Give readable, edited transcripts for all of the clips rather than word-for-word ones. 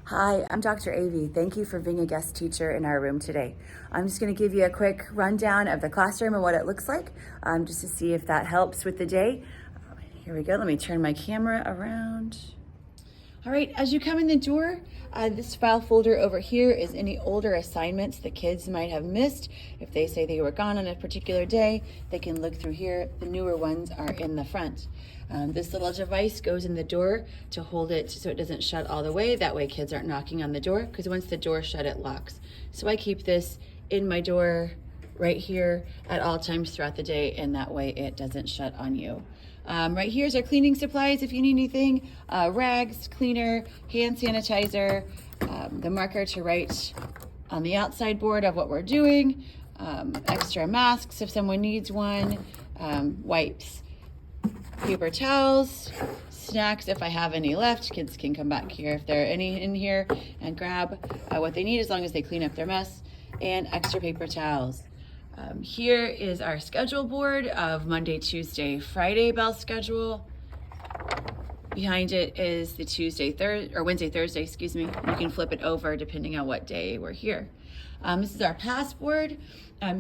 Hi, I'm Dr. Ewy. Thank you for being a guest teacher in our room today. I'm just going to give you a quick rundown of the classroom and what it looks like, just to see if that helps with the day. Here we go. Let me turn my camera around. All right, as you come in the door, this file folder over here is any older assignments the kids might have missed. If they say they were gone on a particular day, they can look through here. The newer ones are in the front. This little device goes in the door to hold it so it doesn't shut all the way. That way kids aren't knocking on the door, because once the door's shut, it locks. So I keep this in my door right here at all times throughout the day, and that way it doesn't shut on you. Right here's our cleaning supplies if you need anything, rags, cleaner, hand sanitizer, the marker to write on the outside board of what we're doing, extra masks if someone needs one, wipes, paper towels, snacks if I have any left. Kids can come back here if there are any in here and grab what they need as long as they clean up their mess, and extra paper towels. Here is our schedule board of Monday, Tuesday, Friday bell schedule. Behind it is the Wednesday, Thursday, excuse me. You can flip it over depending on what day we're here. This is our pass board.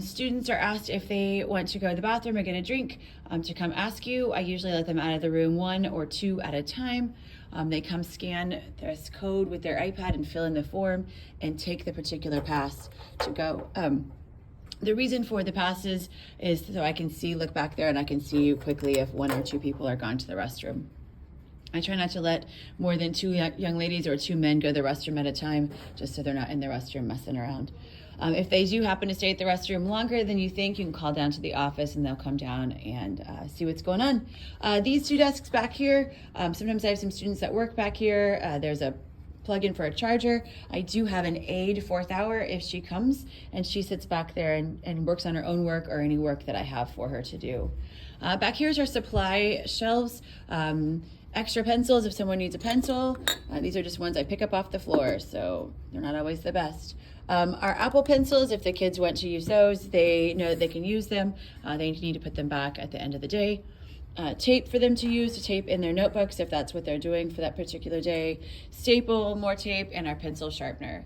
Students are asked if they want to go to the bathroom or get a drink to come ask you. I usually let them out of the room 1 or 2 at a time. They come scan this code with their iPad and fill in the form and take the particular pass to go. The reason for the passes is so I can look back there and I can see quickly if 1 or 2 people are gone to the restroom. I try not to let more than 2 young ladies or 2 men go to the restroom at a time, just so they're not in the restroom messing around. If they do happen to stay at the restroom longer than you think, you can call down to the office and they'll come down and see what's going on. These 2 desks back here, sometimes I have some students that work back here. There's a plug-in for a charger. I do have an aide 4th hour if she comes, and she sits back there and works on her own work or any work that I have for her to do. Back here's our supply shelves. Extra pencils if someone needs a pencil. These are just ones I pick up off the floor, so they're not always the best. Our Apple pencils, if the kids want to use those, they know that they can use them. They need to put them back at the end of the day. Tape for them to use to tape in their notebooks if that's what they're doing for that particular day. Staple, more tape, and our pencil sharpener.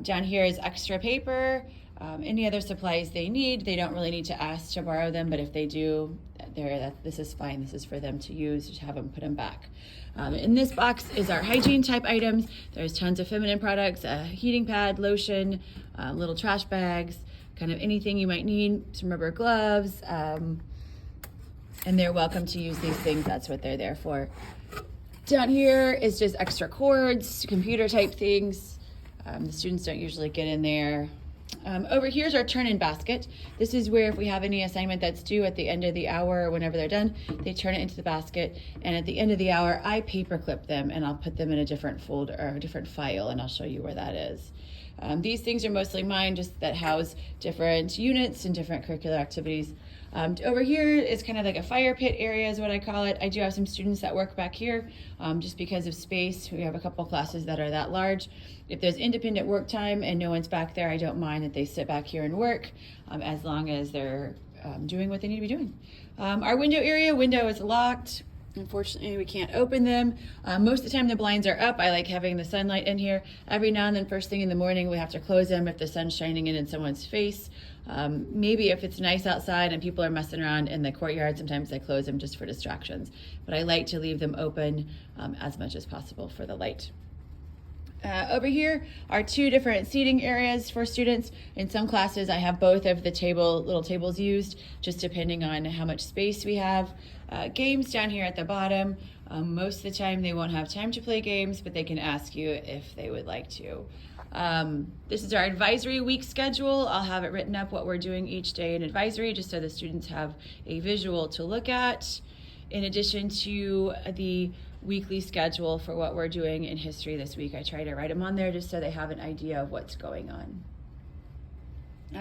Down here is extra paper. Any other supplies they need. They don't really need to ask to borrow them, but if they do, this is fine. This is for them to use, to have them put them back. In this box is our hygiene type items. There's tons of feminine products, a heating pad, lotion, little trash bags, kind of anything you might need, some rubber gloves, and they're welcome to use these things. That's what they're there for. Down here is just extra cords, computer type things. The students don't usually get in there. Over here's our turn-in basket. This is where if we have any assignment that's due at the end of the hour or whenever they're done, they turn it into the basket, and at the end of the hour I paper clip them and I'll put them in a different folder or a different file, and I'll show you where that is. These things are mostly mine, just that house different units and different curricular activities. Over here is kind of like a fire pit area is what I call it. I do have some students that work back here just because of space. We have a couple classes that are that large. If there's independent work time and no one's back there, I don't mind that they sit back here and work as long as they're doing what they need to be doing. Our window is locked. Unfortunately, we can't open them. Most of the time the blinds are up. I like having the sunlight in here. Every now and then, first thing in the morning, we have to close them if the sun's shining in someone's face. Maybe if it's nice outside and people are messing around in the courtyard, sometimes I close them just for distractions. But I like to leave them open as much as possible for the light. Over here are 2 different seating areas for students. In some classes, I have both of the little tables used, just depending on how much space we have. Games down here at the bottom. Most of the time, they won't have time to play games, but they can ask you if they would like to. This is our advisory week schedule. I'll have it written up what we're doing each day in advisory, just so the students have a visual to look at. In addition to the weekly schedule for what we're doing in history this week, I try to write them on there just so they have an idea of what's going on.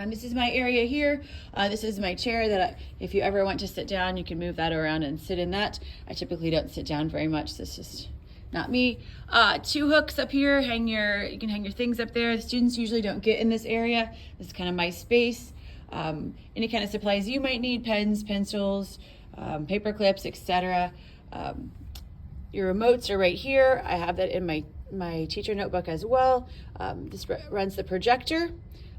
This is my area here. This is my chair that if you ever want to sit down, you can move that around and sit in that. I typically don't sit down very much. This is not me. 2 hooks up here. You can hang your things up there. The students usually don't get in this area. This is kind of my space. Any kind of supplies you might need, pens, pencils, paper clips, etc. Your remotes are right here. I have that in my my teacher notebook as well. This runs the projector.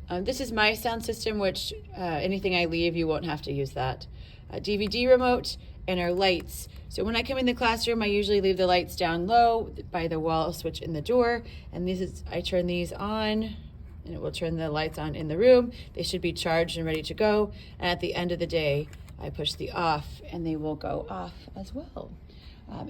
This is my sound system, which anything I leave, you won't have to use that. DVD remote and our lights. So when I come in the classroom, I usually leave the lights down low by the wall switch in the door. And I turn these on, and it will turn the lights on in the room. They should be charged and ready to go. And at the end of the day, I push the off, and they will go off as well.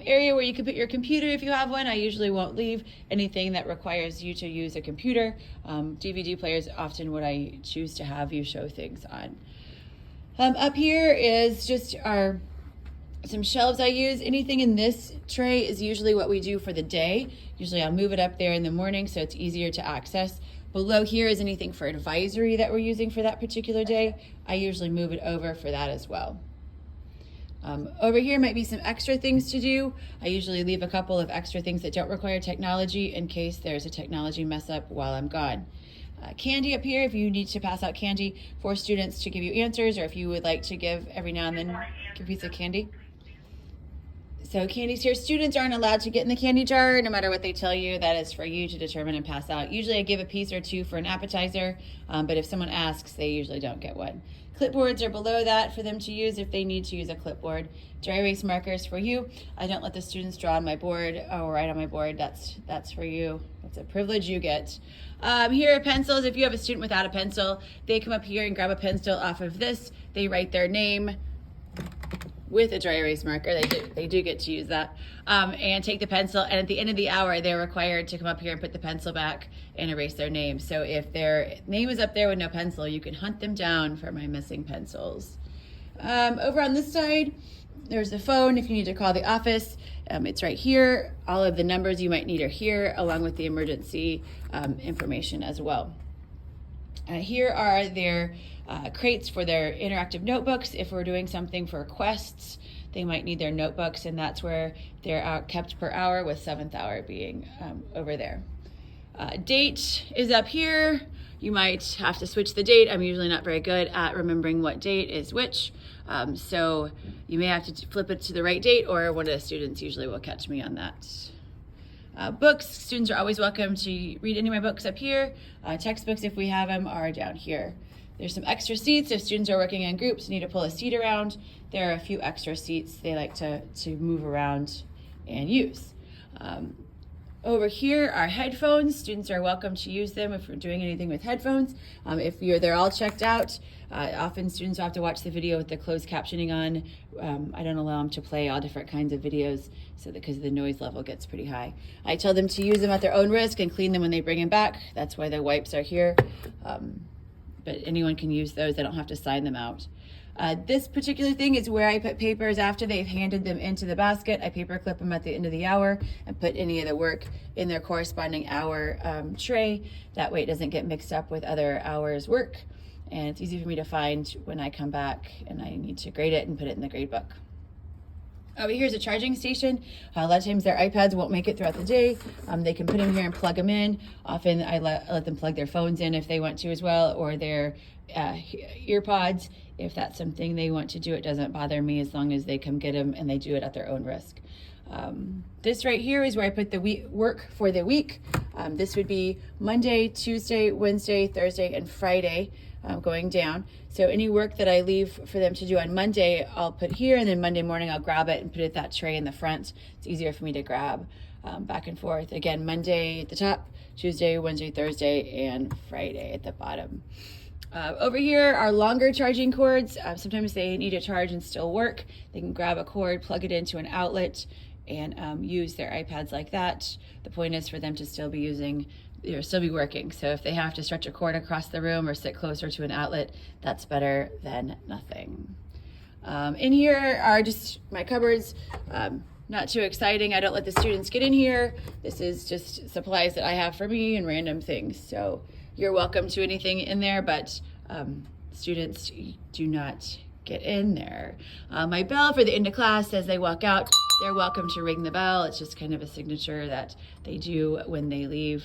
Area where you can put your computer if you have one. I usually won't leave anything that requires you to use a computer. DVD players often what I choose to have you show things on. Up here is just some shelves I use. Anything in this tray is usually what we do for the day. Usually I'll move it up there in the morning so it's easier to access. Below here is anything for advisory that we're using for that particular day. I usually move it over for that as well. Over here might be some extra things to do. I usually leave a couple of extra things that don't require technology in case there's a technology mess up while I'm gone. Candy up here if you need to pass out candy for students to give you answers, or if you would like to give every now and then a piece of candy. So candy's here. Students aren't allowed to get in the candy jar no matter what they tell you. That is for you to determine and pass out. Usually I give a piece or two for an appetizer, but if someone asks, they usually don't get one. Clipboards are below that for them to use if they need to use a clipboard. Dry erase markers for you. I don't let the students draw on my board or write on my board. That's for you. That's a privilege you get. Here are pencils. If you have a student without a pencil, they come up here and grab a pencil off of this. They write their name with a dry erase marker. They do get to use that, and take the pencil, and at the end of the hour they're required to come up here and put the pencil back and erase their name. So if their name is up there with no pencil, you can hunt them down for my missing pencils. Over on this side there's the phone if you need to call the office. It's right here. All of the numbers you might need are here, along with the emergency information as well. Here are their crates for their interactive notebooks. If we're doing something for quests, they might need their notebooks, and that's where they're kept per hour, with 7th hour being over there. Date is up here. You might have to switch the date. I'm usually not very good at remembering what date is which, so you may have to flip it to the right date, or one of the students usually will catch me on that. Books, students are always welcome to read any of my books up here. Textbooks, if we have them, are down here. There's some extra seats if students are working in groups, need to pull a seat around. There are a few extra seats they like to move around and use. Over here are headphones. Students are welcome to use them if we're doing anything with headphones. If they're all checked out, often students will have to watch the video with the closed captioning on. I don't allow them to play all different kinds of videos because the noise level gets pretty high. I tell them to use them at their own risk and clean them when they bring them back. That's why the wipes are here. But anyone can use those. They don't have to sign them out. This particular thing is where I put papers after they've handed them into the basket. I paper clip them at the end of the hour and put any of the work in their corresponding hour tray. That way it doesn't get mixed up with other hours' work. And it's easy for me to find when I come back and I need to grade it and put it in the grade book. Over here's a charging station. A lot of times their iPads won't make it throughout the day. They can put them here and plug them in. Often I let them plug their phones in if they want to as well, or their ear pods. If that's something they want to do, it doesn't bother me as long as they come get them and they do it at their own risk. This right here is where I put the work for the week. This would be Monday, Tuesday, Wednesday, Thursday, and Friday going down. So any work that I leave for them to do on Monday, I'll put here, and then Monday morning I'll grab it and put it that tray in the front. It's easier for me to grab back and forth. Again, Monday at the top, Tuesday, Wednesday, Thursday, and Friday at the bottom. Over here are longer charging cords. Sometimes they need to charge and still work. They can grab a cord, plug it into an outlet, and use their iPads like that. The point is for them to still be working. So if they have to stretch a cord across the room or sit closer to an outlet, that's better than nothing. In here are just my cupboards. Not too exciting. I don't let the students get in here. This is just supplies that I have for me and random things. So you're welcome to anything in there, but students do not get in there. My bell for the end of class as they walk out, they're welcome to ring the bell. It's just kind of a signature that they do when they leave.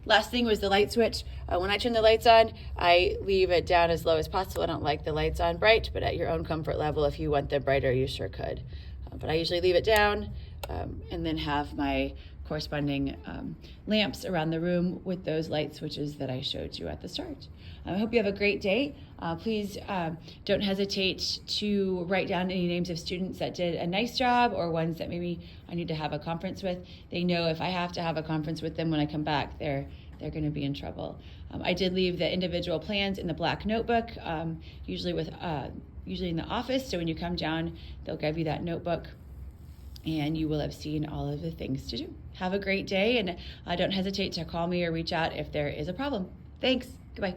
Last thing was the light switch. When I turn the lights on, I leave it down as low as possible. I don't like the lights on bright, but at your own comfort level, if you want them brighter, you sure could. But I usually leave it down and then have my corresponding lamps around the room with those light switches that I showed you at the start. I hope you have a great day. Please don't hesitate to write down any names of students that did a nice job or ones that maybe I need to have a conference with. They know if I have to have a conference with them when I come back, they're going to be in trouble. I did leave the individual plans in the black notebook, usually in the office. So when you come down, they'll give you that notebook, and you will have seen all of the things to do. Have a great day, and don't hesitate to call me or reach out if there is a problem. Thanks. Goodbye.